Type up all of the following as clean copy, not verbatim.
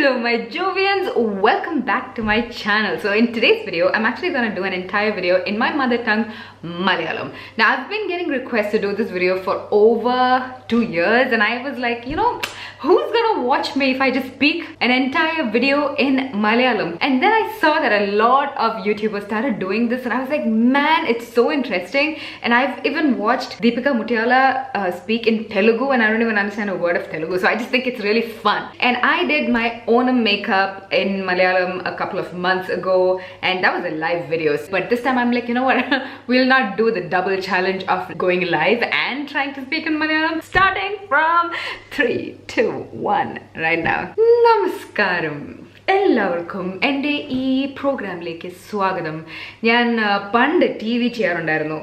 Hello my Jovians, welcome back to my channel. So in today's video, I'm actually going to do an entire video in my mother tongue, Malayalam. Now I've been getting requests to do this video for over 2 years and I was like, who's gonna watch me if I just speak an entire video in Malayalam? And then I saw that a lot of YouTubers started doing this and I was like, man, it's so interesting. And I've even watched Deepika Mutyala speak in Telugu and I don't even understand a word of Telugu. So I just think it's really fun. And I did my own makeup in Malayalam a couple of months ago and that was a live video. But this time I'm like, you know what, we'll not do the double challenge of going live and trying to speak in Malayalam. Starting from 3, 2, 1 right now. Namaskaram. എല്ലാവർക്കും എൻ്റെ ഈ പ്രോഗ്രാമിലേക്ക് സ്വാഗതം. ഞാൻ പണ്ട് TV ചെയ്യാറുണ്ടായിരുന്നു.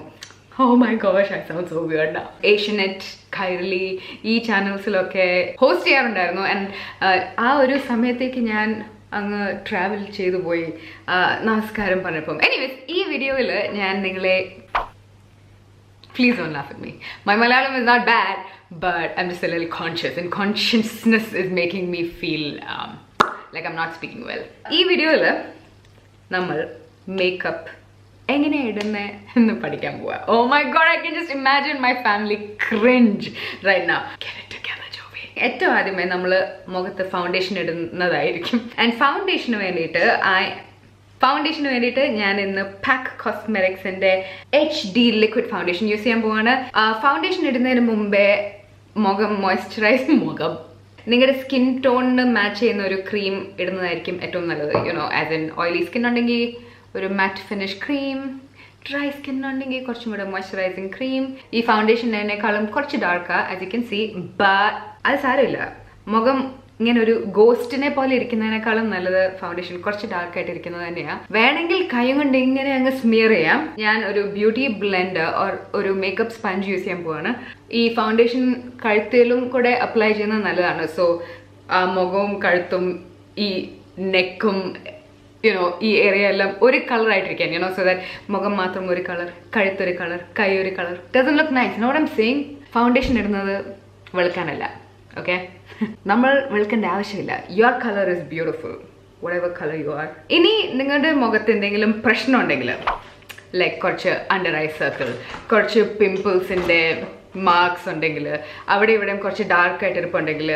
Oh my gosh, I sound so weird now. Asianet, Kairali ഈ ചാനൽസിലൊക്കെ host ചെയ്യാറുണ്ടായിരുന്നു. ആൻഡ് ആ ഒരു സമയത്തേക്ക് ഞാൻ അങ്ങ് ട്രാവൽ ചെയ്തു പോയി നമസ്കാരം പറഞ്ഞപ്പം. എനിവേസ് ഈ വീഡിയോയിൽ ഞാൻ നിങ്ങളെ please don't laugh at me. My Malayalam is not bad, but I'm just a little conscious and consciousness is making me feel like I'm not speaking well. Ee video il nammal makeup engane idunne ennu padikkan pova. Oh my god, I can just imagine my family cringe right now. Get it together, Jovi. Etto adime nammal mogathe foundation idunnathayirikkum. And foundation venditte ഫൗണ്ടേഷന് വേണ്ടിയിട്ട് ഞാൻ ഇന്ന് Pac കോസ്മെറ്റിക്സിന്റെ HD liquid foundation use ചെയ്യാൻ പോവാണ്. Foundation ഇടുന്നതിന് മുമ്പേ മുഖം moisturise നിങ്ങളുടെ സ്കിൻ ടോണിന് മാച്ച് ചെയ്യുന്ന ഒരു ക്രീം ഇടുന്നതായിരിക്കും ഏറ്റവും നല്ലത്. ആസ് ഇൻ ഓയിലി സ്കിൻ ഉണ്ടെങ്കിൽ ഒരു matte finish cream, dry skin ഉണ്ടെങ്കിൽ കുറച്ചും കൂടെ മോയ്സ്ചറൈസിങ് ക്രീം. ഈ ഫൗണ്ടേഷനേക്കാളും കുറച്ച് ഡാർക്കാ as you can see, but അത് സാരമില്ല. മുഖം ഇങ്ങനെ ഒരു ഗോസ്റ്റിനെ പോലെ ഇരിക്കുന്നതിനേക്കാളും നല്ലത് ഫൗണ്ടേഷൻ കുറച്ച് ഡാർക്ക് ആയിട്ട് ഇരിക്കുന്നത് തന്നെയാണ്. വേണമെങ്കിൽ കൈ കൊണ്ട് ഇങ്ങനെ അങ്ങ് സ്മിയർ ചെയ്യാം. ഞാൻ ഒരു ബ്യൂട്ടി ബ്ലെൻഡർ ഒരു മേക്കപ്പ് സ്പഞ്ച് യൂസ് ചെയ്യാൻ പോവാണ്. ഈ ഫൗണ്ടേഷൻ കഴുത്തിലും കൂടെ അപ്ലൈ ചെയ്യുന്നത് നല്ലതാണ്. സോ മുഖവും കഴുത്തും ഈ നെക്കും ഈ ഏരിയ എല്ലാം ഒരു കളർ ആയിട്ടിരിക്കാൻ, സോ ദാറ്റ് മുഖം മാത്രം ഒരു കളർ, കഴുത്തൊരു കളർ, കൈ ഒരു colour. Doesn't look nice. Not I'm saying foundation ഇടുന്നത് വെളുക്കാനല്ല. ഓക്കെ, നമ്മൾ വെളുക്കേണ്ട ആവശ്യമില്ല. Your colour is beautiful, whatever color you are. ഇനി നിങ്ങളുടെ മുഖത്ത് എന്തെങ്കിലും പ്രശ്നം ഉണ്ടെങ്കിൽ, ലൈക്ക് കുറച്ച് അണ്ടർ ഐ സർക്കിൾ, കുറച്ച് പിമ്പിൾസിൻ്റെ മാർക്സ് ഉണ്ടെങ്കിൽ, അവിടെ ഇവിടെയും കുറച്ച് ഡാർക്ക് ആയിട്ട് ഇരിപ്പുണ്ടെങ്കിൽ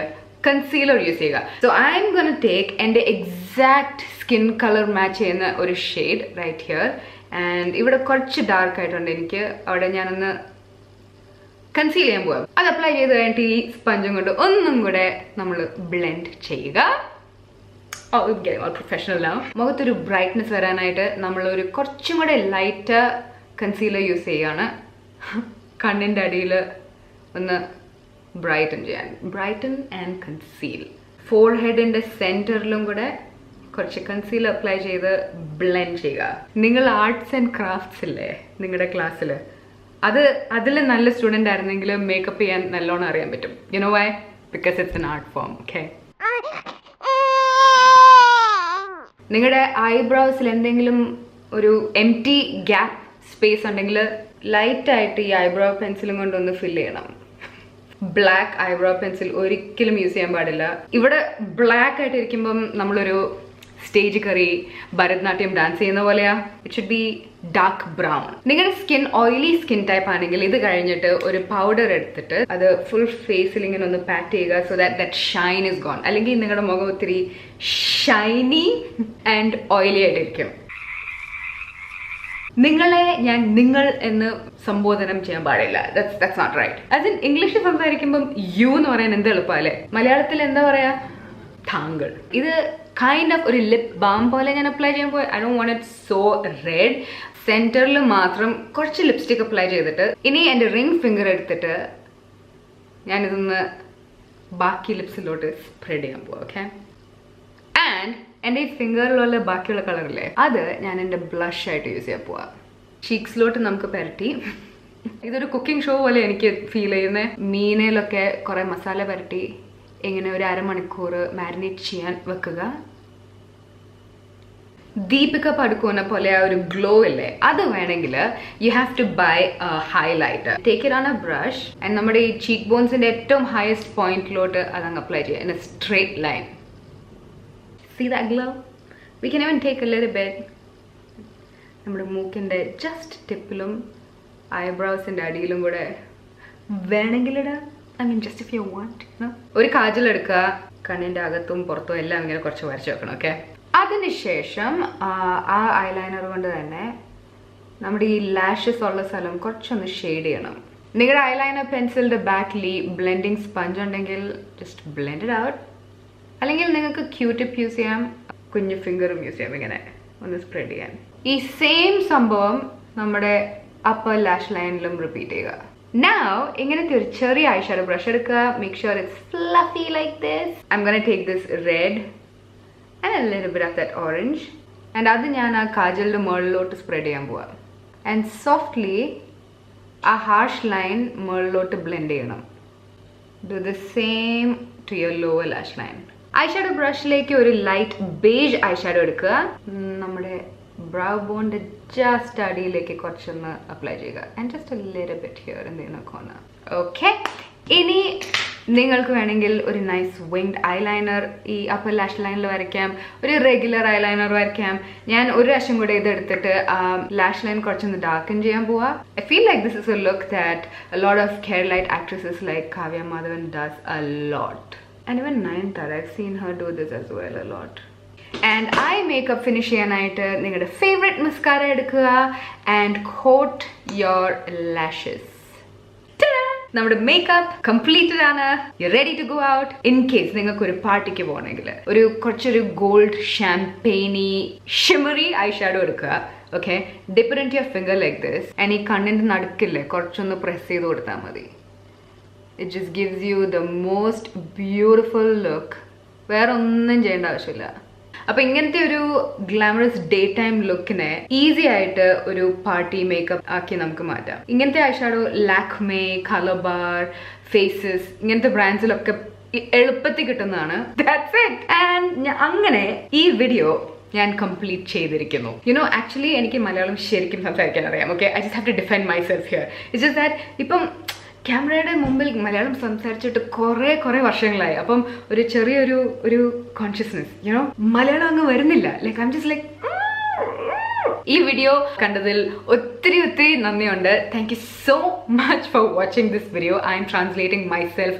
കൺസീലർ യൂസ് ചെയ്യുക. So I M gonna take എൻ്റെ എക്സാക്ട് സ്കിൻ കളർ മാച്ച് ചെയ്യുന്ന ഒരു ഷെയ്ഡ് റൈറ്റ് ഹിയർ. ആൻഡ് ഇവിടെ കുറച്ച് ഡാർക്ക് ആയിട്ടുണ്ട് എനിക്ക്, അവിടെ ഞാനൊന്ന് കൺസീൽ ചെയ്യാൻ പോവാം. അത് അപ്ലൈ ചെയ്ത് കഴിഞ്ഞിട്ട് ഈ സ്പഞ്ചും കൊണ്ട് ഒന്നും കൂടെ നമ്മൾ ബ്ലെൻഡ് ചെയ്യുക. പ്രൊഫഷണൽ ആവും. മുഖത്തൊരു ബ്രൈറ്റ്നെസ് വരാനായിട്ട് നമ്മളൊരു കുറച്ചും കൂടെ ലൈറ്റ് കൺസീലർ യൂസ് ചെയ്യുകയാണ്. കണ്ണിൻ്റെ അടിയിൽ ഒന്ന് ബ്രൈറ്റൻ ചെയ്യാൻ. Brighten and conceal. ഫോർഹെഡിൻ്റെ സെൻറ്ററിലും കൂടെ കുറച്ച് കൺസീലർ അപ്ലൈ ചെയ്ത് ബ്ലെൻഡ് ചെയ്യുക. നിങ്ങൾ ആർട്സ് ആൻഡ് ക്രാഫ്റ്റ്സ് ഇല്ലേ നിങ്ങളുടെ ക്ലാസ്സിൽ, അതിൽ നല്ല സ്റ്റുഡൻ്റ് ആയിരുന്നെങ്കിൽ മേക്കപ്പ് ചെയ്യാൻ നല്ലോണം അറിയാൻ പറ്റും. You know why? Because it's an art form. Okay, നിങ്ങളുടെ ഐബ്രോസിൽ എന്തെങ്കിലും ഒരു എംപ്റ്റി ഗ്യാപ്പ് സ്പേസ് ഉണ്ടെങ്കിൽ ലൈറ്റായിട്ട് ഈ ഐബ്രോ പെൻസിലും കൊണ്ടൊന്ന് ഫില്ല് ചെയ്യണം. ബ്ലാക്ക് ഐബ്രോ പെൻസിൽ ഒരിക്കലും യൂസ് ചെയ്യാൻ പാടില്ല. ഇവിടെ ബ്ലാക്ക് ആയിട്ട് ഇരിക്കുമ്പം നമ്മളൊരു സ്റ്റേജ് കയറി ഭരതനാട്യം ഡാൻസ് ചെയ്യുന്ന പോലെയാ. It should be dark brown. നിങ്ങളുടെ സ്കിൻ ഓയിലി സ്കിൻ ടൈപ്പ് ആണെങ്കിൽ ഇത് കഴിഞ്ഞിട്ട് ഒരു പൗഡർ എടുത്തിട്ട് അത് ഫുൾ ഫേസിൽ ഇങ്ങനെ ഒന്ന് പാറ്റ് ചെയ്യുക. So that shine is gone. അല്ലെങ്കിൽ നിങ്ങളുടെ മുഖം ഒത്തിരി ഷൈനി ആൻഡ് ഓയിലി ആയിട്ടിരിക്കും. നിങ്ങളെ ഞാൻ നിങ്ങൾ എന്ന് സംബോധനം ചെയ്യാൻ പാടില്ല. That's not right. As in ഇംഗ്ലീഷിൽ സംസാരിക്കുമ്പം യു എന്ന് പറയാൻ എന്ത് എളുപ്പമല്ലേ? മലയാളത്തിൽ എന്താ പറയാ? താങ്കൾ. ഇത് കൈൻഡ് ഓഫ് ഒരു ലിപ് ബാം പോലെ ഞാൻ അപ്ലൈ ചെയ്യാൻ പോയി. I don't want it so red. സെന്ററിൽ മാത്രം കുറച്ച് ലിപ്സ്റ്റിക് അപ്ലൈ ചെയ്തിട്ട് ഇനി എൻ്റെ റിംഗ് ഫിംഗർ എടുത്തിട്ട് ഞാനിതൊന്ന് ബാക്കി ലിപ്സിലോട്ട് സ്പ്രെഡ് ചെയ്യാൻ പോവാം. ഓക്കെ, ആൻഡ് എൻ്റെ ഈ ഫിംഗറിലുള്ള ബാക്കിയുള്ള കളറില്ലേ അത് ഞാൻ എൻ്റെ ബ്ലഷ് ആയിട്ട് യൂസ് ചെയ്യാൻ പോവാം. ചീക്സിലോട്ട് നമുക്ക് പുരട്ടി. ഇതൊരു കുക്കിംഗ് ഷോ പോലെ എനിക്ക് ഫീൽ ചെയ്യുന്നത്. മീനയിലൊക്കെ കുറേ മസാല പുരട്ടി ഇങ്ങനെ ഒരു അരമണിക്കൂർ മാരിനേറ്റ് ചെയ്യാൻ വെക്കുക. ദീപിക പടുക്കോനെ പോലെ ആ ഒരു ഗ്ലോ ഇല്ലേ, അത് വേണമെങ്കിൽ you have to buy highlighter. Take it on a brush and നമ്മുടെ ഈ ചീക്ക് ബോൺസിന്റെ ഏറ്റവും ഹയസ്റ്റ് പോയിന്റിലോട്ട് അതങ്ങ് അപ്ലൈ ചെയ്യുക in A straight line. See that glow? We can even take a little bit. നമ്മുടെ മൂക്കിൻ്റെ ജസ്റ്റ് ടിപ്പിലും ഐബ്രോസിൻ്റെ അടിയിലും കൂടെ വേണമെങ്കിലിടാം. I mean, just if you want, no? ഒരു കാജൽ എടുക്കുക, കണ്ണിൻ്റെ അകത്തും പുറത്തും എല്ലാം ഇങ്ങനെ കുറച്ച് വരച്ച് വെക്കണം. ഓക്കെ, അതിനുശേഷം ആ ഐലൈനർ കൊണ്ട് തന്നെ നമ്മുടെ ഈ ലാഷസ് ഉള്ള സ്ഥലം കുറച്ചൊന്ന് ഷെയ്ഡ് ചെയ്യണം. നിങ്ങളുടെ ഐലൈനർ പെൻസിലിൻ്റെ ബാക്കിൽ ബ്ലെൻഡിങ് സ്പഞ്ച് ഉണ്ടെങ്കിൽ ജസ്റ്റ് ബ്ലെൻഡ് ഇറ്റ് ഔട്ട്. അല്ലെങ്കിൽ നിങ്ങൾക്ക് ക്യൂടിപ്പ് യൂസ് ചെയ്യാം, കുഞ്ഞു ഫിംഗറും യൂസ് ചെയ്യാം, ഇങ്ങനെ ഒന്ന് സ്പ്രെഡ് ചെയ്യാൻ. ഈ സെയിം സംഭവം നമ്മുടെ അപ്പർ ലാഷ് ലൈനിലും റിപ്പീറ്റ് ചെയ്യുക. Now, ഇങ്ങനത്തെ ഒരു ചെറിയ ഐഷാഡോ ബ്രഷ് എടുക്കുക. Make sure it's fluffy like this. I'm gonna take this red and a little bit of that orange. And അത് ഞാൻ ആ കാജലിൻ്റെ മുകളിലോട്ട് സ്പ്രെഡ് ചെയ്യാൻ പോവാ. And softly ആ harsh line മുകളിലോട്ട് ബ്ലെൻഡ് ചെയ്യണം. Do the same to your lower lash line. Eyeshadow ബ്രഷിലേക്ക് ഒരു ലൈറ്റ് ബേജ് ഐഷാഡോ എടുക്കുക. നമ്മുടെ ബ്രൗ ബോണിൻ്റെ ജസ്റ്റ് അടിയിലേക്ക് കുറച്ചൊന്ന് അപ്ലൈ ചെയ്യുക. And just A little bit here in the inner corner. Okay, ഇനി നിങ്ങൾക്ക് വേണമെങ്കിൽ ഒരു നൈസ് വിങ്ഡ് ഐലൈനർ ഈ അപ്പർ ലാഷ് ലൈനിൽ വരയ്ക്കാം, ഒരു റെഗുലർ ഐലൈനർ വരയ്ക്കാം. ഞാൻ ഒരു വശം കൂടെ ഇതെടുത്തിട്ട് ലാഷ് ലൈൻ കുറച്ചൊന്ന് ഡാർക്കൻ ചെയ്യാൻ പോവാ. I feel like this is A look that a lot of Keralite actresses like Kavya Madhavan does a lot. And even Nayanthara, I've seen her do this as well a lot. And eye makeup finish ചെയ്യാനായിട്ട് നിങ്ങളുടെ favourite mascara എടുക്കുക and coat your lashes. നമ്മുടെ makeup completed ആണ്. You ready to go out. In case നിങ്ങൾക്ക് ഒരു പാർട്ടിക്ക് പോകണമെങ്കിൽ കുറച്ചൊരു ഗോൾഡ് ഷാംപെയിനി ഷിമറി ഐ ഷാഡോ എടുക്കുക. Okay, dip it into your finger like this. And ഈ കണ്ണിൻ്റെ നടുക്കില്ലേ കുറച്ചൊന്ന് പ്രസ് ചെയ്ത് കൊടുത്താൽ മതി. It just gives you the most beautiful look. വേറെ ഒന്നും ചെയ്യേണ്ട ആവശ്യമില്ല. അപ്പോൾ ഇങ്ങനത്തെ ഒരു ഗ്ലാമറസ് ഡേ ടൈം ലുക്കിനെ ഈസി ആയിട്ട് ഒരു പാർട്ടി മേക്കപ്പ് ആക്കി നമുക്ക് മാറ്റാം. ഇങ്ങനത്തെ eyeshadow Lakme, Colorbar, Faces ഇങ്ങനത്തെ ബ്രാൻഡ്സിലൊക്കെ എളുപ്പത്തിൽ കിട്ടുന്നതാണ്. That's it. And അങ്ങനെ ഈ വീഡിയോ ഞാൻ കംപ്ലീറ്റ് ചെയ്തിരിക്കുന്നു. ആക്ച്വലി എനിക്ക് മലയാളം ശരിക്കും സംസാരിക്കാൻ അറിയാം. Okay, I just have to defend myself here. It's just that ഇപ്പം ക്യാമറയുടെ മുമ്പിൽ മലയാളം സംസാരിച്ചിട്ട് കുറേ വർഷങ്ങളായി. അപ്പം ഒരു ചെറിയൊരു കോൺഷ്യസ്നെസ് മലയാളം അങ്ങ് വരുന്നില്ല. Like I'm just like. ഈ വീഡിയോ കണ്ടതിൽ ഒത്തിരി നന്ദിയുണ്ട്. Thank you so much for watching this video. I'm translating myself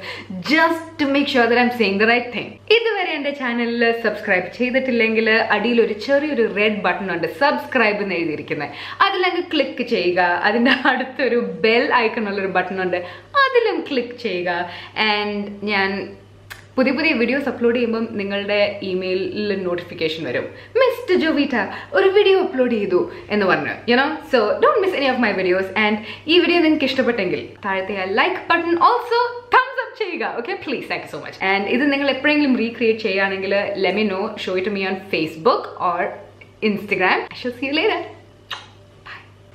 just to make sure that I'm saying the right thing. ഇതുവരെ എൻ്റെ ചാനലിൽ സബ്സ്ക്രൈബ് ചെയ്തിട്ടില്ലെങ്കിൽ അടിയിൽ ഒരു ചെറിയൊരു റെഡ് ബട്ടൺ ഉണ്ട്, സബ്സ്ക്രൈബ് എന്ന് എഴുതിയിരിക്കുന്നത്. അതിലങ്ങ് ക്ലിക്ക് ചെയ്യുക. അതിൻ്റെ അടുത്തൊരു ബെൽ ഐക്കൺ ഉള്ളൊരു ബട്ടൺ ഉണ്ട്, അതിലും ക്ലിക്ക് ചെയ്യുക. ആൻഡ് ഞാൻ പുതിയ വീഡിയോസ് അപ്ലോഡ് ചെയ്യുമ്പം നിങ്ങളുടെ ഇമെയിലിൽ നോട്ടിഫിക്കേഷൻ വരും. മിസ്റ്റർ ജോവിറ്റ ഒരു വീഡിയോ അപ്ലോഡ് ചെയ്തു എന്ന് പറഞ്ഞു. So don't miss any of my videos. And ഈ വീഡിയോ നിങ്ങൾക്ക് ഇഷ്ടപ്പെട്ടെങ്കിൽ താഴത്തെ ആ like button also thumbs up ചെയ്യുക. Okay, please, thank you so much. And ഇത് നിങ്ങൾ എപ്പോഴെങ്കിലും റീക്രിയേറ്റ് ചെയ്യുകയാണെങ്കിൽ let me know. Show it to me on Facebook or Instagram. I shall see you later.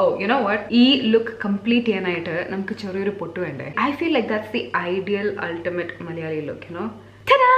Oh, you know what? ഈ look complete ചെയ്യാനായിട്ട് നമുക്ക് ചെറിയൊരു പൊട്ട് വേണ്ടേ. I feel like that's the ideal ultimate Malayali look. Ta-da!